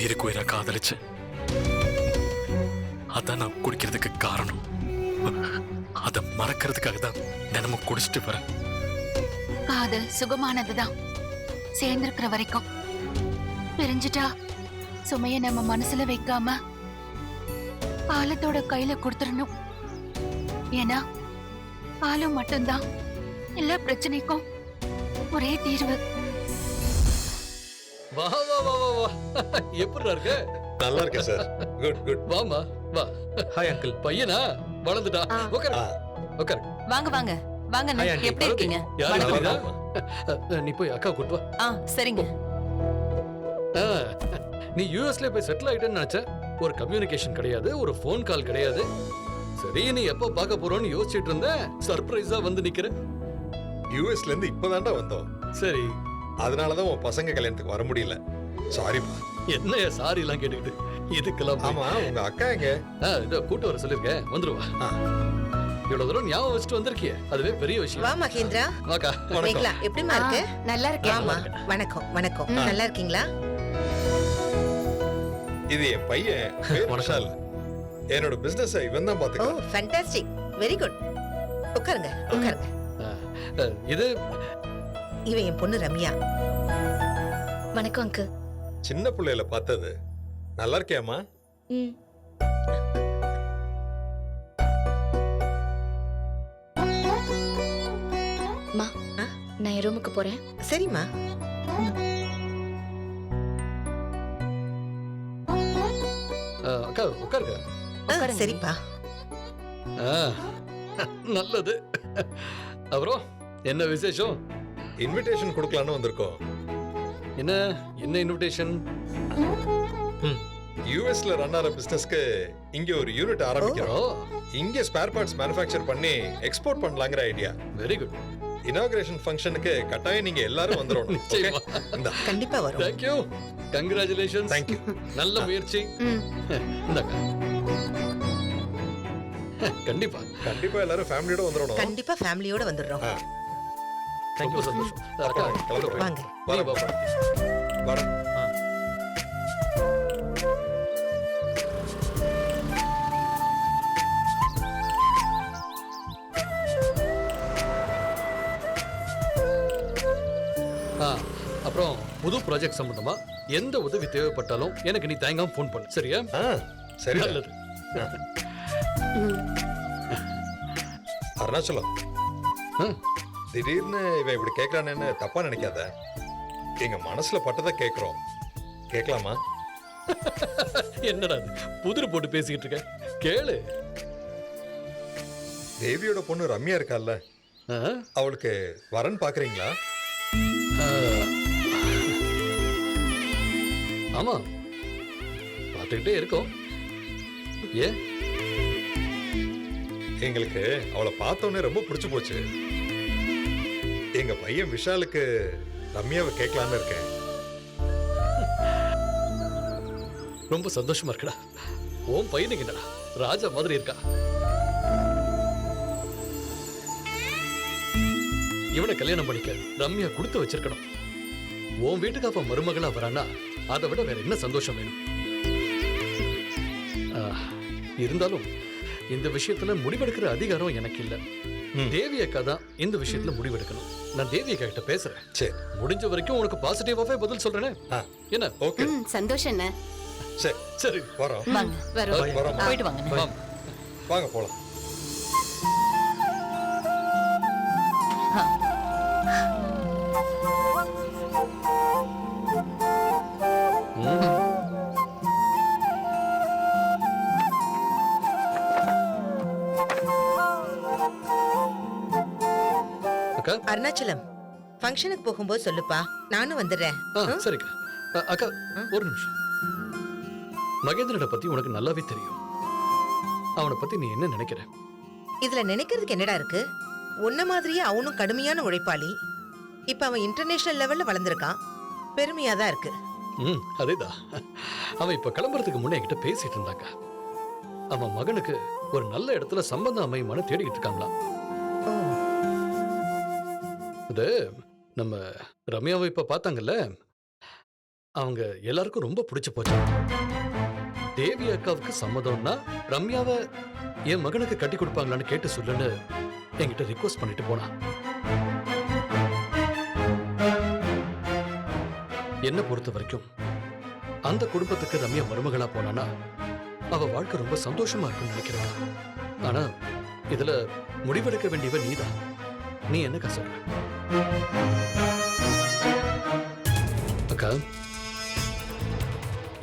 உயிருக்கு உயிரா காதலிச்சேன். அதான் நான் குடிக்கிறதுக்கு காரணம். அதை மறக்கிறதுக்காக தான் தினமும் குடிச்சிட்டு வரேன். காதல் சுகமானதுதான் சேர்ந்திருக்கிற வரைக்கும். பிரிஞ்சுட்டா சுமைய நம்ம மனசுல வைக்காம காலத்தோட கையில கொடுத்துடணும். ஏன்னா காலம் மட்டும்தான் எல்லா பிரச்சனைக்கும் ஒரே தீர்வு. வா வா வா வா வா. எப்படி இருக்க? நல்லா இருக்கேன் சார். Good good. வாமா வா. Hi uncle. பையனா வளர்ந்துட்டா. உட்காரு உட்காரு. வாங்க வாங்க வாங்க Hi, aunty. எப்படி இருக்கீங்க? யாரு வணக்கம். இருக்கா? நீ போய் அக்கா கூட்டு வா. சரிங்க. ஆ, நீ யூஎஸ்ல போய் செட்டில் ஆயிட்டேன்னு நினைச்ச. ஒரு கம்யூனிகேஷன் கிடையாது, ஒரு ஃபோன் கால் கிடையாது. சரி, நீ எப்போ பார்க்க போறோம்னு யோசிச்சுட்டு இருந்தேன். சர்ப்ரைஸா வந்து நிக்கிற. யூஎஸ்ல இருந்து இப்பதான்டா வந்தோம். சரி, அதனாலதான் உன் பசங்க கல்யாணத்துக்கு வர முடியல. சாரிப்பா. என்னைய சாரி எல்லாம் கேட்டுக்கிட்டு இதுக்கெல்லாம் போய். ஆமா, உங்க அக்கா எங்க? இதோ கூட்டு வர சொல்லிருக்கேன், வந்துருவா. ஆ. இவ்வளவு தூரம் ஞாபகம் வச்சுட்டு வந்திருக்கிய, அதுவே பெரிய விஷயம். வா மகேந்திரா. வாக்கா. மேகலா எப்படிமா இருக்கு? நல்லா இருக்கேன். ஆமா, வணக்கம் வணக்கம். நல்லா இருக்கீங்களா? இது என் பையன் பேர் விஷால். என்னோட பிசினஸ் இவன் தான் ஓ பாத்துக்கிறான். Fantastic, very good. உட்காருங்க உட்காருங்க. இது இவன் என் பொண்ணு ரம்யா. வணக்கம் அங்கிள். சின்ன பிள்ளையில பார்த்தது. நல்லா இருக்கியாமா? மா, நான் என் ரூமுக்கு போறேன். சரிம்மா. அக்கா உட்காருங்க. சரிப்பா. நல்லது. அப்புறம் என்ன விசேஷம்? இன்விடேஷன் கொடுக்கலான்னு வந்திருக்கோம். என்ன என்ன இன்விடேஷன்? யூஎஸ்ல ரன் ஆற பிசினஸ்க்கு இங்க ஒரு யூனிட் ஆரம்பிக்கிறோம். இங்க ஸ்பேர் பார்ட்ஸ் மேனுஃபேக்சர் பண்ணி எக்ஸ்போர்ட் பண்ணலாங்கிற ஐடியா. Very good. இனாகிரேஷன் ஃபங்க்ஷனுக்கு கட்டாயம் நீங்க எல்லாரும் வந்துடணும். நிச்சயமா. கண்டிப்பா வரும். Thank you. Congratulations. Thank you. நல்ல முயற்சி. இந்தாக்கா. கண்டிப்பா கண்டிப்பா எல்லாரும் ஃபேமிலியோட வந்துடணும். கண்டிப்பா ஃபேமிலியோட வந்துடுறோம். ரொம்ப சந்தோஷம். அக்கா, கிளம்பு. வாங்க. நீ வா, வா. வரேன். அப்புறம் புது ப்ராஜெக்ட் சம்பந்தமா எந்த உதவி தேவைப்பட்டாலும் எனக்கு நீ தயங்காம ஃபோன் பண்ணு, சரியா? சரி. நல்லது. அருணாச்சலம், திடீர்னு இவன் இப்படி கேட்கறானேன்னு தப்பா நினைக்காத. எங்க மனசுல பட்டதை கேட்கிறோம். கேட்கலாமா? என்னடா இது, புதிர் போட்டு பேசிக்கிட்டு இருக்க? கேளு. தேவியோட பொண்ணு ரம்யா இருக்கால்ல, அவளுக்கு வரன் பாக்குறீங்களா? ஆமா, பார்த்துக்கிட்டே இருக்கோம். ஏன்? எங்களுக்கு அவளை பார்த்தோன்னே ரொம்ப பிடிச்சு போச்சு. எங்க பையன் விஷாலுக்கு ரம்யாவை கேட்கலான்னு இருக்கேன். ரொம்ப சந்தோஷமா இருக்குடா. உன் பையனுக்கு என்னடா ராஜா மாதிரி இருக்கா. இவனை கல்யாணம் பண்ணிக்க ரம்யா கொடுத்து வச்சிருக்கணும். உன் வீட்டுக்கு அப்ப மருமகளா வரானா அதை விட வேற என்ன சந்தோஷம் வேணும்? இருந்தாலும் இந்த விஷயத்துல முடிவெடுக்கிற அதிகாரம் எனக்கு இல்ல. தேவி அக்கா தான் இந்த விஷயத்துல முடிவெடுக்கணும். நான் தேவி அக்கா கிட்ட பேசுறேன். சரி, முடிஞ்ச வரைக்கும் உனக்கு பாசிட்டிவாவே பதில் சொல்றேனே. என்ன? ஓகே, சந்தோஷம். என்ன? சரி சரி, வரோம். வாங்க வரோம். வரோம். போயிட்டு வாங்க. வாங்க போலாம். அருணாச்சலம், ஃபங்க்ஷனுக்கு போகும்போது சொல்லுப்பா, நானும் வந்துடுறேன். சரிக்கா. அக்கா ஒரு நிமிஷம். மகேந்திரனை பத்தி உனக்கு நல்லாவே தெரியும். அவனை பத்தி நீ என்ன நினைக்கிற? இதுல நினைக்கிறதுக்கு என்னடா இருக்கு? உன்ன மாதிரியே அவனும் கடுமையான உழைப்பாளி. இப்ப அவன் இன்டர்நேஷனல் லெவல்ல வளர்ந்துருக்கான். பெருமையா தான் இருக்கு. அதேதான். அவன் இப்ப கிளம்புறதுக்கு முன்னே என்கிட்ட பேசிட்டு இருந்தாங்க. அவன் மகனுக்கு ஒரு நல்ல இடத்துல சம்பந்தம் அமையுமான்னு தேடிக்கிட்டு இருக்காங்களா. அது நம்ம ரம்யாவை இப்ப பார்த்தாங்கல்ல, அவங்க எல்லாருக்கும் ரொம்ப பிடிச்சு போச்சு. தேவி அக்காவுக்கு சம்மதம்னா ரம்யாவை என் மகனுக்கு கட்டி கொடுப்பாங்களான்னு கேட்டு சொல்லுன்னு என்கிட்ட ரிக்வஸ்ட் பண்ணிட்டு போனா. என்ன பொறுத்த வரைக்கும் அந்த குடும்பத்துக்கு ரம்யா மருமகளா போனானா அவ வாழ்க்கை ரொம்ப சந்தோஷமா இருக்குன்னு நினைக்கிறேன். ஆனா இதுல முடிவெடுக்க வேண்டியவ நீதான். நீ என்னக்கா சொல்ற? அக்கா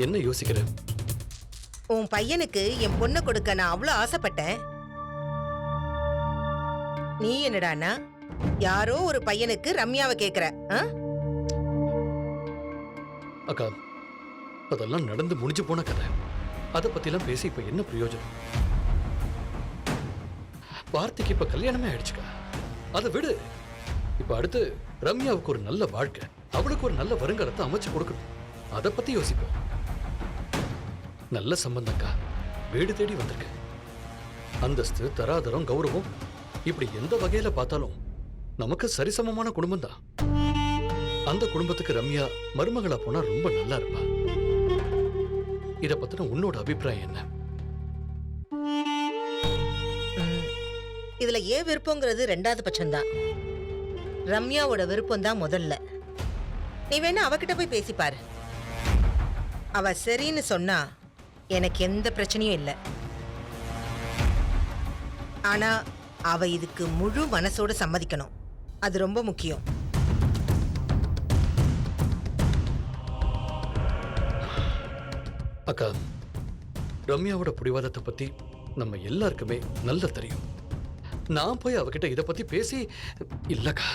என்ன யோசிக்கிற? உன் பையனுக்கு என் பொண்ணை கொடுக்க நான் அவ்வளவு ஆசைப்பட்டேன். நீ என்னடானா யாரோ ஒரு பையனுக்கு ரம்யாவை கேக்குற? ஆ? அக்கா அதெல்லாம் நடந்து முடிஞ்சு போன கதை. அதை பத்திலாம் பேசி இப்ப என்ன பிரயோஜனம்? வார்த்தைக்கு இப்ப கல்யாணமே ஆயிடுச்சுக்கா. அதை விடு. இப்ப அடுத்து ரம்யாவுக்கு ஒரு நல்ல வாழ்க்கை, அவளுக்கு ஒரு நல்ல வருங்காலத்தை அமைச்சு கொடுக்கணும். அதை பத்தி யோசிப்போம். நல்ல சம்பந்தம்க்கா, வீடு தேடி வந்திருக்கு. அந்தஸ்து, தராதரம், கௌரவம் இப்படி எந்த வகையில பார்த்தாலும் நமக்கு சரிசமமான குடும்பம் தான். அந்த குடும்பத்துக்கு ரம்யா மருமகளா போனா ரொம்ப நல்லா இருப்பா. இத பத்தின உன்னோட அபிப்பிராயம் என்ன? இதுல ஏன் விருப்பங்கிறது ரெண்டாவது பட்சம்தான். ரம்யாவோட விருப்பம் தான் முதல்ல. நீ வேணா அவகிட்ட போய் பேசிப்பாரு. அவ சரின்னு சொன்னா எனக்கு எந்த பிரச்சனையும் இல்லை. ஆனா அவ இதுக்கு முழு மனசோட சம்மதிக்கணும். அது ரொம்ப முக்கியம். அக்கா, ரம்யாவோட பிடிவாதத்தை பத்தி நம்ம எல்லாருக்குமே நல்லா தெரியும். நான் போய் அவகிட்ட இதை பத்தி பேசி இல்லக்கா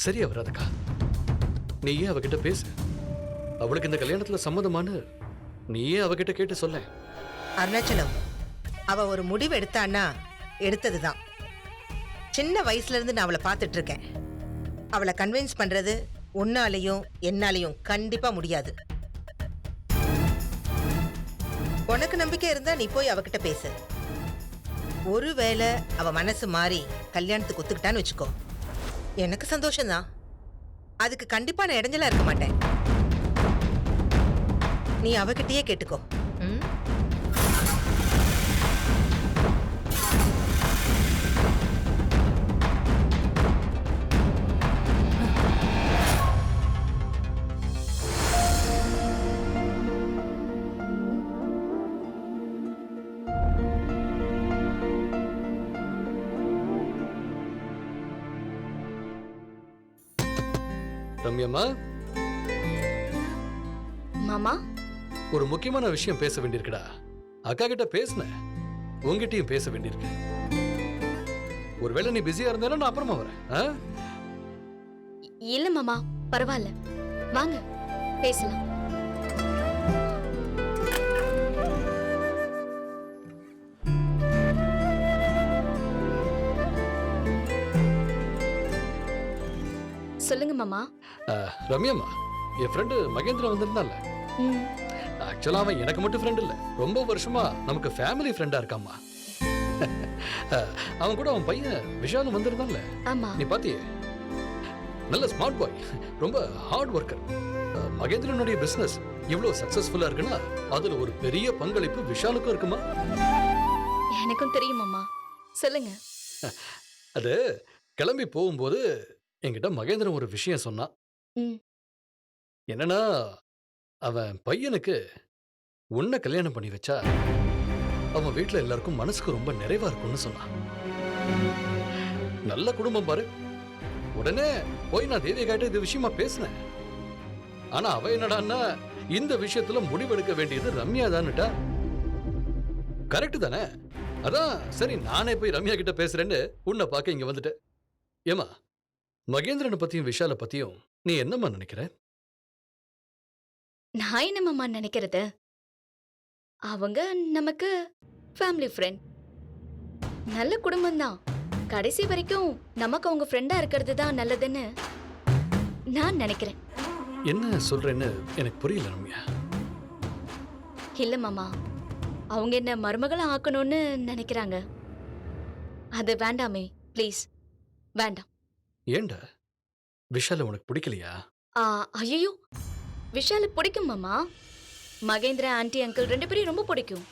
சரியா வராதுக்கா. நீயே அவகிட்ட பேசு. அவளுக்கு இந்த கல்யாணத்துல சம்மதமானு நீயே அவகிட்ட கேட்டு சொல்ல. அருணாச்சலம், அவ ஒரு முடிவு எடுத்தான்னா எடுத்ததுதான். சின்ன வயசுல இருந்து நான் அவளை பார்த்துட்டு இருக்கேன். அவளை கன்வின்ஸ் பண்றது உன்னாலையும் என்னாலையும் கண்டிப்பா முடியாது. உனக்கு நம்பிக்கை இருந்தா நீ போய் அவகிட்ட பேசு. ஒருவேளை அவ மனசு மாறி கல்யாணத்துக்கு ஒத்துக்கிட்டான்னு வச்சுக்கோ, எனக்கு சந்தோஷம்தான். அதுக்கு கண்டிப்பா நான் இடைஞ்சலா இருக்க மாட்டேன். நீ அவகிட்டயே கேட்டுக்கோ. ம்? ரம்யம்மா, மாமா, ஒரு முக்கியமான விஷயம் பேச வேண்டியிருக்குடா. அக்கா கிட்ட பேசுனேன், உங்ககிட்டயும் பேச வேண்டியிருக்கு. ஒருவேளை நீ பிஸியா இருந்தாலும் நான் அப்புறமா வரேன். ஆ? இல்ல மாமா, பரவாயில்ல, வாங்க பேசலாம். சொல்லுங்க மாமா. ரம்யம்மா, என் ஃப்ரெண்டு மகேந்திரன் வந்திருந்தான்ல. ம், ஆக்சுவலா அவன் எனக்கு மட்டும் ஃப்ரெண்ட் இல்ல, ரொம்ப வருஷமா நமக்கு ஃபேமிலி ஃப்ரெண்டா இருக்காமா. அவன் கூட அவன் பையன் விஷாலும் வந்திருந்தான்ல. ஆமா. நீ பாத்தியே, நல்ல ஸ்மார்ட் பாய், ரொம்ப ஹார்ட் ஒர்க்கர். மகேந்திரனுடைய பிசினஸ் இவ்வளவு சக்சஸ்ஃபுல்லா இருக்குன்னா அதுல ஒரு பெரிய பங்களிப்பு விஷாலுக்கும் இருக்குமா? எனக்கும் தெரியும் மாமா, சொல்லுங்க. அது கிளம்பி போகும்போது என்கிட்ட மகேந்திரன் ஒரு விஷயம் சொன்னான். ம். என்னன்னா, அவன் பையனுக்கு உன்னை கல்யாணம் பண்ணி வச்சா அவன் வீட்டுல எல்லாருக்கும் மனசுக்கு ரொம்ப நிறைவா இருக்கும்னு சொன்னான். நல்ல குடும்பம் பாரு. உடனே போய் நான் தேவி கிட்ட இது விஷயமா பேசினேன். ஆனா அவ என்னடான்னா, இந்த விஷயத்துல முடிவெடுக்க வேண்டியது ரம்யா தான்னுட்டா. கரெக்ட் தானே? அதான் சரி, நானே போய் ரம்யா கிட்ட பேசுறேன்னு உன்னை பார்க்க இங்க வந்துட்டேன். ஏமா, மகேந்திரனை பத்தியும் விஷால பத்தியும் நீ என்னம்மா நினைக்கிற? நான் என்ன மாமா நினைக்கிறது, அவங்க நமக்கு ஃபேமிலி ஃப்ரெண்ட், நல்ல குடும்பம் தான். கடைசி வரைக்கும் நமக்கு அவங்க ஃப்ரெண்டா இருக்கிறது தான் நல்லதுன்னு நான் நினைக்கிறேன். என்ன சொல்றேன்னு எனக்கு புரியல ரம்யா. இல்ல மாமா, அவங்க என்ன மருமகளா ஆக்கணும்னு நினைக்கிறாங்க. அது வேண்டாமே, ப்ளீஸ் வேண்டாம். ஏண்டா, விஷால உனக்கு பிடிக்கலையா? ஐயோ, விஷால பிடிக்கும் மாமா. மகேந்திரா ஆன்ட்டி அங்கிள் 2 பேரையும் ரொம்ப பிடிக்கும்.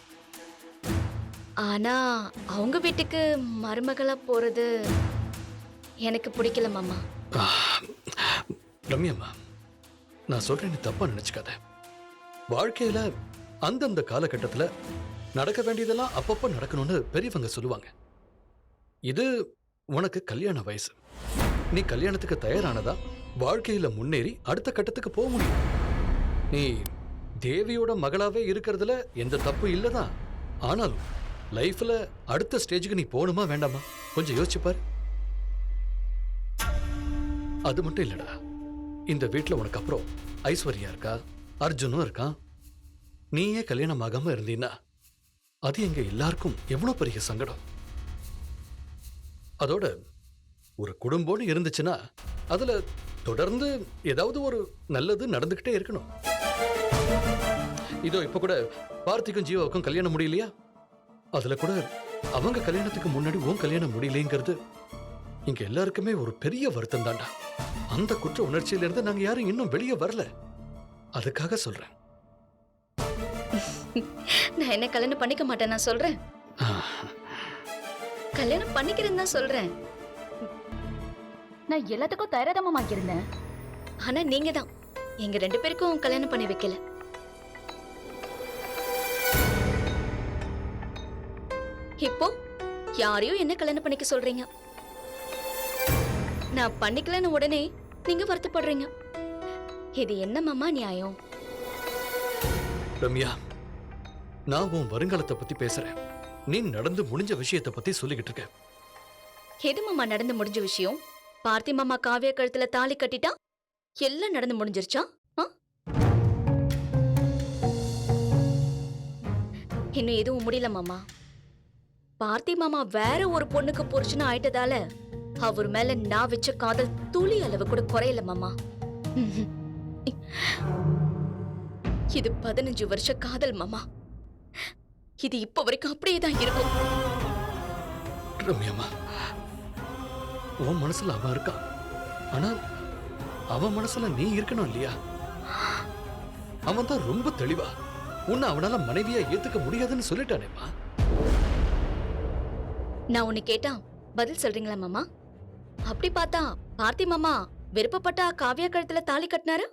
ஆனா அவங்க வீட்டுக்கு மருமகளா போறது எனக்கு பிடிக்கல மாமா. ரம்யாம்மா, நான் சொல்றேன், நீ தப்பா நினைச்சுக்காத. வாழ்க்கையில அந்தந்த காலகட்டத்துல நடக்க வேண்டியதெல்லாம் அப்பப்ப நடக்கணும்னு பெரியவங்க சொல்லுவாங்க. இது உனக்கு கல்யாண வயசு. நீ கல்யாணத்துக்கு தயாரானதா வாழ்க்கையில முன்னேறி அடுத்த கட்டத்துக்கு போக முடியும். நீ தேவியோட மகளாவே இருக்கிறதுல எந்த தப்பு இல்லதான். ஆனாலும் லைஃப்ல அடுத்த ஸ்டேஜுக்கு நீ போகணுமா வேண்டாமா கொஞ்சம் யோசிச்சு பாரு. அது மட்டும் இல்லடா, இந்த வீட்டுல உனக்கு அப்புறம் ஐஸ்வர்யா இருக்கா, அர்ஜுனும் இருக்கான். நீயே கல்யாணம் ஆகாம இருந்தீன்னா அது எங்க எல்லாருக்கும் எவ்வளவு பெரிய சங்கடம். அதோட ஒரு குடும்பம்னு இருந்துச்சுன்னா அதுல தொடர்ந்து ஏதாவது ஒரு நல்லது நடந்துகிட்டே இருக்கணும். இதோ இப்ப கூட பார்த்திக்கும் ஜீவாவுக்கும் கல்யாணம் முடியலையா? அதுல கூட அவங்க கல்யாணத்துக்கு முன்னாடி உன் கல்யாணம் முடியலைங்கிறது இங்க எல்லாருக்குமே ஒரு பெரிய வருத்தம் தாண்டா. அந்த குற்ற உணர்ச்சியில இருந்து நாங்க யாரும் இன்னும் வெளியே வரல. அதுக்காக சொல்றேன். நான் என்ன கல்யாணம் பண்ணிக்க மாட்டேன் நான் சொல்றேன். கல்யாணம் பண்ணிக்கிறேன்னு தான் சொல்றேன். நான் எல்லாத்துக்கும் தயாராதமா இருந்தேன். ஆனா நீங்க தான் எங்க 2 பேருக்கும் கல்யாணம் பண்ணி வைக்கல. இப்போ யாரையும் என்ன கல்யாணம் பண்ணிக்க சொல்றீங்க. நான் பண்ணிக்கலன்னு உடனே நீங்க வருத்தப்படுறீங்க. இது என்ன மாமா நியாயம்? ரம்யா, நான் உன் வருங்காலத்தை பத்தி பேசுறேன். நீ நடந்து முடிஞ்ச விஷயத்தை பத்தி சொல்லிக்கிட்டு இருக்க. எது மாமா நடந்து முடிஞ்ச விஷயம்? பார்த்தி மாமா காவியா கழுத்துல தாலி கட்டிட்டா எல்லாம் நடந்து முடிஞ்சிருச்சா? இன்னும் எதுவும் முடியல மாமா. பார்த்தி மாமா வேற ஒரு பொண்ணுக்கு புருஷனா ஆயிட்டதால அவர் மேல நான் வச்ச காதல் துளி அளவு கூட குறையல மாமா. இது 15 வருஷ காதல் மாமா. இது இப்ப வரைக்கும் அப்படியே தான் இருக்கும். ரம்யாமா, உன் மனசுல அவன் இருக்கான். ஆனா அவன் மனசுல நீ இருக்கணும் இல்லையா? அவன் தான் ரொம்ப தெளிவா உன்னை அவனால மனைவியா ஏத்துக்க முடியாதுன்னு சொல்லிட்டானேம்மா. நான் உன்னை கேட்டா பதில் சொல்றீங்களா மாமா? அப்படி பார்த்தா பார்த்தி மாமா விருப்பப்பட்டா காவியா கழுத்துல தாலி கட்டினாரு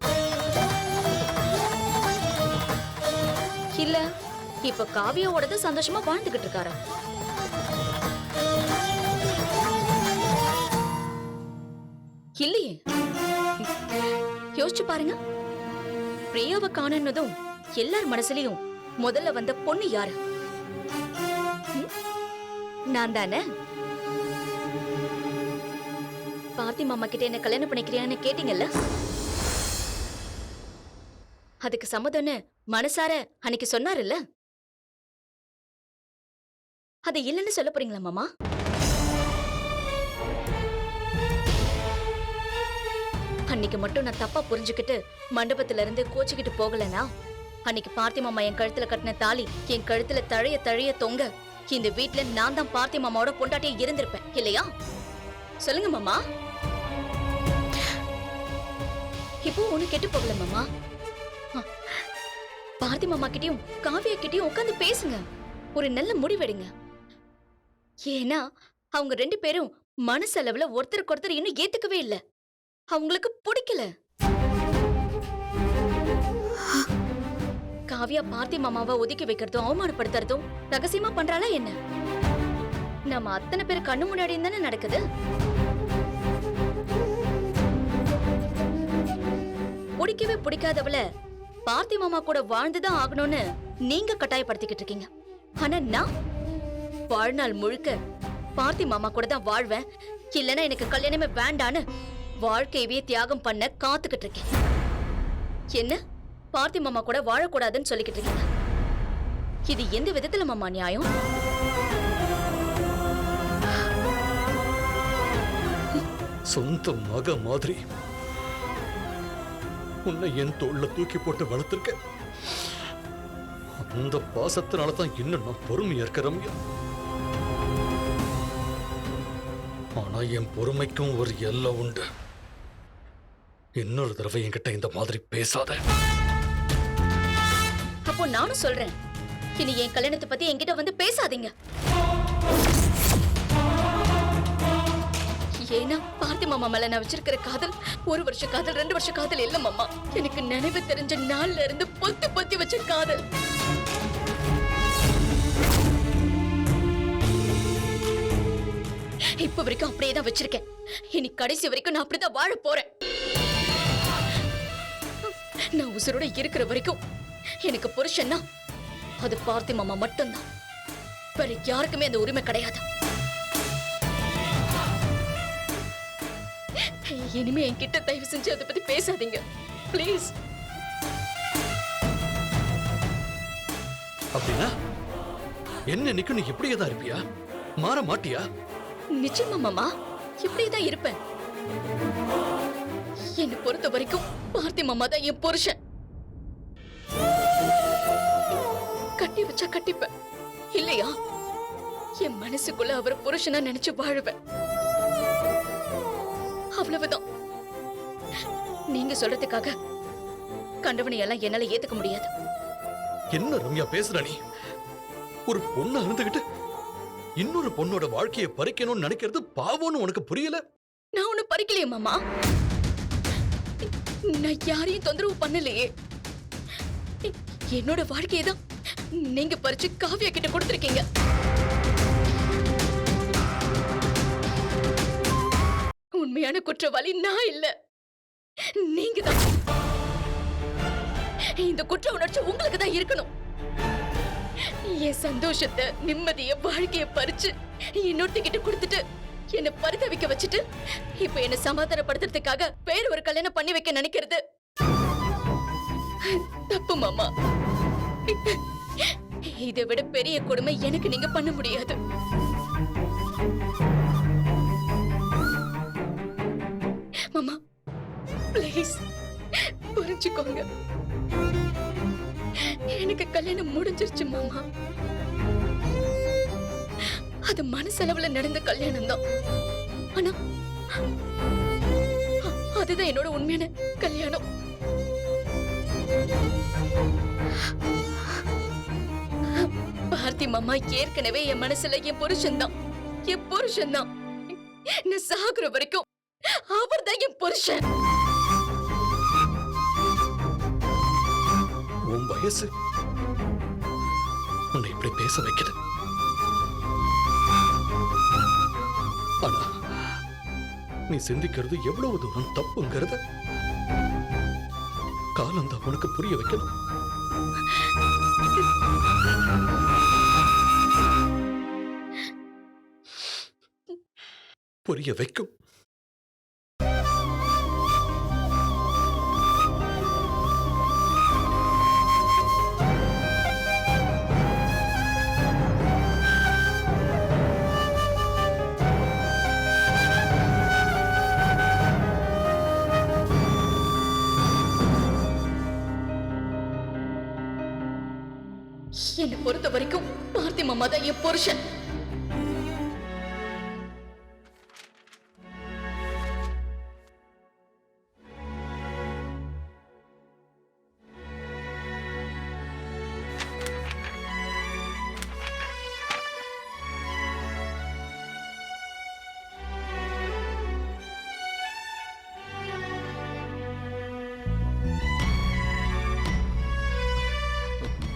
இல்ல இப்ப காவியாவோடது சந்தோஷமா வாழ்ந்துகிட்டு இருக்காரு. இல்லையே, யோசிச்சு பாருங்க. பிரியாவை காணனதும் எல்லார் மனசுலயும் முதல்ல வந்த பொண்ணு யாரு? நான் தானே. பார்த்தி மாமா கிட்ட என்ன கல்யாணம் பண்ணிக்கிறியான்னு கேட்டீங்கல்ல, அதுக்கு சம்மதம்னு மனசார அன்னைக்கு சொன்னாருல்ல, அது இல்லைன்னு சொல்ல போறீங்களா மாமா? அன்னைக்கு மட்டும் நான் தப்பா புரிஞ்சுக்கிட்டு மண்டபத்துல இருந்து கோச்சுக்கிட்டு போகலனா, அன்னைக்கு பார்த்தி மாமா என் கழுத்துல கட்டின தாலி என் கழுத்துல தழைய தழைய தொங்க இந்த வீட்டுல நான் தான் பார்த்தி மாமாவோட பொண்டாட்டியா இருந்திருப்பேன் இல்லையா? சொல்லுங்க மாமா. இப்போ ஒண்ணு கெட்டு போகல மாமா. பார்த்தி மாமா கிட்டயும் காவியா கிட்டயும் உட்காந்து பேசுங்க, ஒரு நல்ல முடிவெடுங்க. ஏன்னா அவங்க 2 பேரும் மனசளவுல ஒருத்தருக்கு ஒருத்தர் இன்னும் ஏத்துக்கவே இல்ல. அவங்களுக்கு பிடிக்கல. காவியா பார்த்தி மாமாவை ஒதுக்கி வைக்கிறதும் அவமானப்படுத்துறதும் ரகசியமா பண்றாளா என்ன? நம்ம அத்தனை பேர் கண்ணு முன்னாடி தானே நடக்குது. பிடிக்கவே பிடிக்காதவள பார்த்தி மாமா கூட வாழ்ந்துதான் ஆகணும்னு நீங்க கட்டாயப்படுத்திக்கிட்டு இருக்கீங்க. ஆனா நான் வாழ்நாள் முழுக்க பார்த்தி மாமா கூட தான் வாழ்வேன், இல்லைன்னா எனக்கு கல்யாணமே வேண்டான்னு வாழ்க்கையவே தியாகம் பண்ண காத்துக்கிட்டு இருக்கேன். என்ன பார்த்தி மாமா கூட வாழக்கூடாதுன்னு சொல்லிக்கிட்டு இருக்கீங்க? இது எந்த விதத்துல மாமா நியாயம்? சொந்த மக மாதிரி உன்னை என் தோள்ல தூக்கி போட்டு வளர்த்திருக்க. அந்த பாசத்தினாலதான் இன்னும் நான் பொறுமையா இருக்க ரம்யா. ஆனா என் பொறுமைக்கும் ஒரு எல்லை உண்டு. இன்னொரு தடவை என்கிட்ட இந்த மாதிரி பேசாத. அப்போ நானும் சொல்றேன், இனி என் கல்யாணத்தை பத்தி என்கிட்ட வந்து பேசாதீங்க. ஏன்னா பார்த்தி மாமா மேல நான் வச்சிருக்கிற காதல் 1 வருஷ காதல் 2 வருஷ காதல் இல்ல மாமா. எனக்கு நினைவு தெரிஞ்ச நாள்ல இருந்து பொத்தி பொத்தி வச்ச காதல். இப்ப வரைக்கும் அப்படியே தான் வச்சிருக்கேன். இனி கடைசி வரைக்கும் நான் அப்படிதான் வாழ போறேன். நான் உசுரோட இருக்கிற வரைக்கும் எனக்கு புருஷன்னா அது பார்த்தி மாமா மட்டும்தான். வேற யாருக்குமே அந்த உரிமை கிடையாது. இனிமே என்கிட்ட தயவு செஞ்சு அதை பத்தி பேசாதீங்க ப்ளீஸ். அப்படின்னா என்ன நிக்கு நீ இப்படியே தான் இருப்பியா? மாற மாட்டியா? நிச்சயமா மாமா, இப்படிதான் இருப்பேன். என்னை பொறுத்த வரைக்கும் பார்த்தி மாமா தான் என் புருஷன். கட்டி வச்சா கட்டிப்பேன், இல்லையா என் மனசுக்குள்ள அவர் புருஷனா நினைச்சு வாழுவேன். அவ்வளவுதான். நீங்க சொல்றதுக்காக கண்டவனை எல்லாம் என்னால ஏத்துக்க முடியாது. என்ன ரம்யா பேசுற நீ? ஒரு பொண்ணு இருந்துகிட்டு இன்னொரு பொண்ணோட வாழ்க்கையை பறிக்கணும்னு நினைக்கிறது பாவம்னு உனக்கு புரியல? நான் ஒண்ணு பறிக்கலையே மாமா. நான் யாரையும் தொந்தரவு பண்ணலையே. என்னோட வாழ்க்கையை தான் நீங்க பறிச்சு காவியா கிட்ட கொடுத்திருக்கீங்க. உண்மையான குற்றவாளி நான் இல்ல, நீங்க தான். இந்த குற்ற உணர்ச்சி உங்களுக்கு தான் இருக்கணும். என் சந்தோஷத்தை நிம்மதிய வாழ்க்கைய பறிச்சு இன்னொருத்திக்கிட்ட கொடுத்துட்டு என்ன பரிதவிக்க வச்சுட்டு இப்ப என்ன சமாதானப்படுத்துறதுக்காக வேற ஒரு கல்யாணம் பண்ணி வைக்க நினைக்கிறது தப்பு மாமா. இதை விட பெரிய கொடுமை எனக்கு நீங்க பண்ண முடியாது. மாமா ப்ளீஸ் புரிஞ்சுக்கோங்க. எனக்கு கல்யாணம் முடிஞ்சிருச்சு மாமா. அது மனசளவுல நடந்த கல்யாணம் தான். ஆனா அதுதான் என்னோட உண்மையான கல்யாணம். பார்த்தி மாமா ஏற்கனவே என் மனசுல என் புருஷன் தான், என் புருஷன் தான். நான் சாகுற வரைக்கும் அவர் தான் என் புருஷன். உன் வயசு உன்னை இப்படி பேச வைக்குது. ஆனா நீ சிந்திக்கிறது எவ்வளவு தூரம் தப்புங்கிறத காலம்தான் உனக்கு புரிய வைக்கணும். புரிய வைக்கும். என்னை பொறுத்த வரைக்கும் பார்த்தி மாமா தான் என் புருஷன்.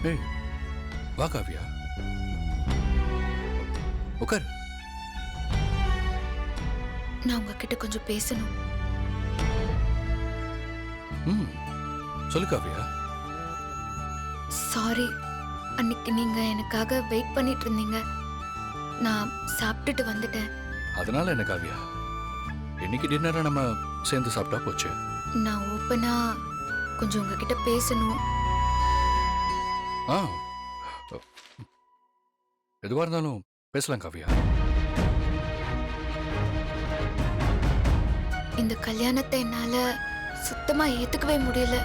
ஏய், வா காவியா, உட்கார். நான் உங்ககிட்ட கொஞ்சம் பேசணும். ம், சொல்லு காவியா. சாரி, அன்னைக்கு நீங்க எனக்காக வெயிட் பண்ணிட்டு இருந்தீங்க. நான் சாப்பிட்டுட்டு வந்துட்டேன். அதனால என்ன காவியா, இன்னைக்கு டின்னரை நம்ம சேர்ந்து சாப்பிட்டா போச்சு. நான் ஓப்பனா கொஞ்சம் உங்ககிட்ட பேசணும். ஆ, எதுவா இருந்தாலும் பேசலாம் காவியா. இந்த கல்யாணத்தை என்னால சுத்தமா ஏத்துக்கவே முடியல.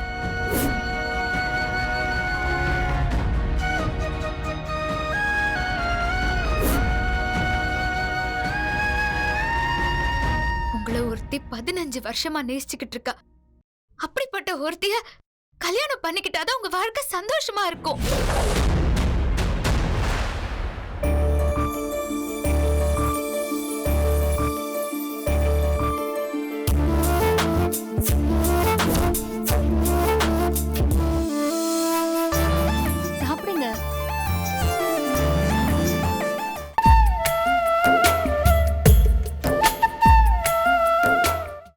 உங்களை ஒருத்தி 15 வருஷமா நேசிச்சுக்கிட்டு இருக்கா. அப்படிப்பட்ட ஒருத்திய கல்யாணம் பண்ணிக்கிட்டாதான் உங்க வாழ்க்கை சந்தோஷமா இருக்கும்.